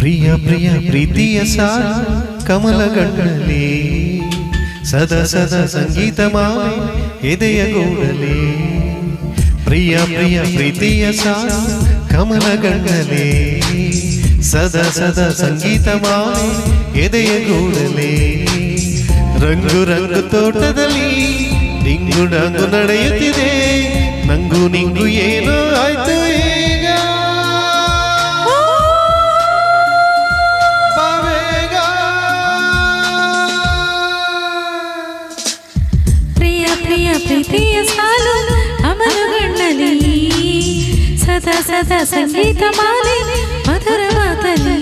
ಪ್ರಿಯ ಪ್ರಿಯ ಪ್ರೀತಿಯ ಸಾಲು ಕಮಲಗಣ್ಣಲೇ ಸದಾ ಸದಾ ಸಂಗೀತ ಮಾಲೆ ಎದೆಯ ಗೂಡಲೇ ಪ್ರಿಯ ಪ್ರಿಯ ಪ್ರೀತಿಯ ಸಾಲು ಕಮಲಗಣ್ಣಲೇ ಸದಾ ಸದಾ ಸಂಗೀತ ಮಾಲೆ ಎದೆಯ ಗೂಡಲೇ ರಂಗು ರಂಗು ತೋಟದಲ್ಲಿ ಡಿಂಗು ಡಂಗು ನಡೆಯುತ್ತಿದೆ ನಂಗು ನಿಂಗು ಏನೋ ಆಯ್ತು ಈಗ ಪ್ರಿಯ ಪ್ರಿಯ ಪ್ರೀತಿಯ ಸಾಲು ಅಮರಗಣ್ಣಲಿ ಸದಾ ಸದಾ ಸಂಗೀತ ಮಾಲೆ ಮಧುರ ಮಾತಲಿ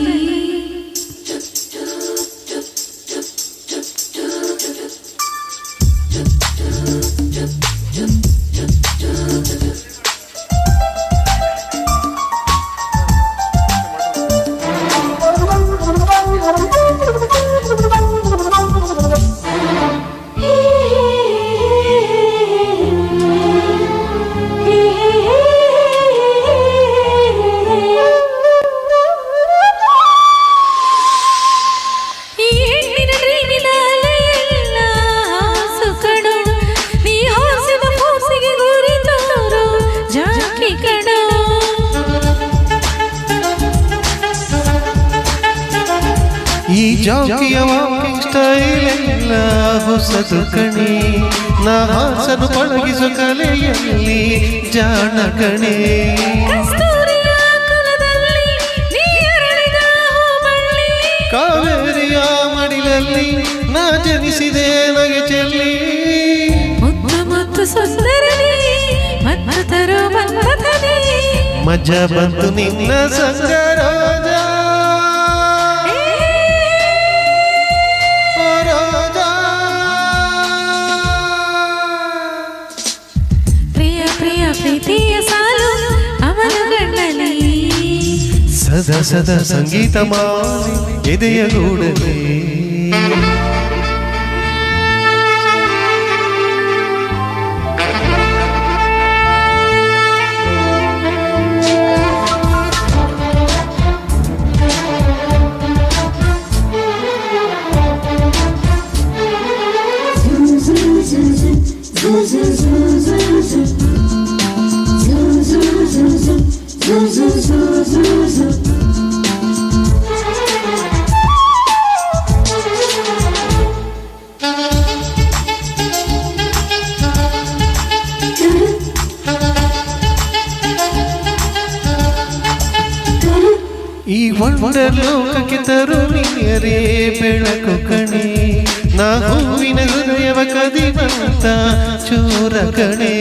ಈ ಜಾಕಿಯ ವಾಕಿಂಗ್ ಸ್ಟೈಲ್ ಎಲ್ಲ ಹೊಸದು ಕಣೆ ನಾ ಹಾಸನು ಪಳಗಿಸು ಕಲೆಯಲ್ಲಿ ಜಾಣ ಕಣೆ ಕಾವೇರಿಯ ಮಡಿಲಲ್ಲಿ ನಾ ಜನಿಸಿದೆ ನಗೆ ಚೆಲ್ಲಿ ಮಜ ಬಂತು ನಿನ್ನ ಸಂಗರೋಜ ಪ್ರೀತಿಯ ಸಾಲು ಅಮರಗಣ್ಣಲಿ ಸದಾ ಸದಾ ಸಂಗೀತ ಮಾಲೆ ಎದೆಯ ಗೂಡಲೇ ಈ ವಂಡರ್ ಲೋಕಕ್ಕೆ ತರುಣಿಯರೇ ಬೆಳಕು ಕಣೆ ನಾ ಹೂವಿನ ಹೃದಯವ ಕದಿವಂತ ಚೂರ ಕಣೆ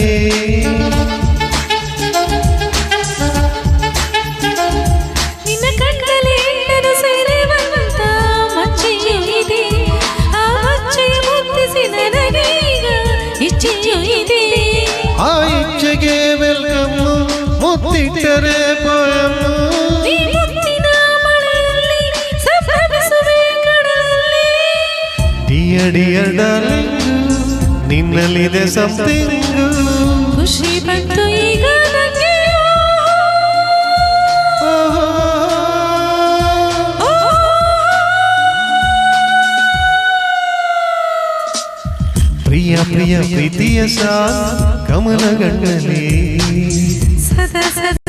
ನಿನ್ನ ಕಣ್ಣಲ್ಲಿ ಹೆಣ್ಣನು ಸೇರುವಂತ ಮಚ್ಚೆಯೂ ಇದೆ ಆ ಮಚ್ಚೆಯ ಮುತ್ತಿಸಿ ನನಗೆ ಈಗ ಇಚ್ಛೆಯೂ ಇದೆ ಆ ಇಚ್ಛೆಗೆ ವೆಲ್ಕಮ್ ಮುತ್ತಿಟ್ಟರೆ ಪೋಯಮ್ ಡಿಯರ್ ಡಾರ್ಲಿಂಗ್ ನಿನ್ನಲ್ಲಿದೆ ಸಮಥಿಂಗ್ ಖುಷಿ ಬಂತು ಈಗ ನನಗೆ ಪ್ರಿಯ ಪ್ರಿಯ ಪ್ರೀತಿಯ ಸಾಲು ಕಮಲಗಣ್ಣಲೇ ಸದಾ ಸದಾ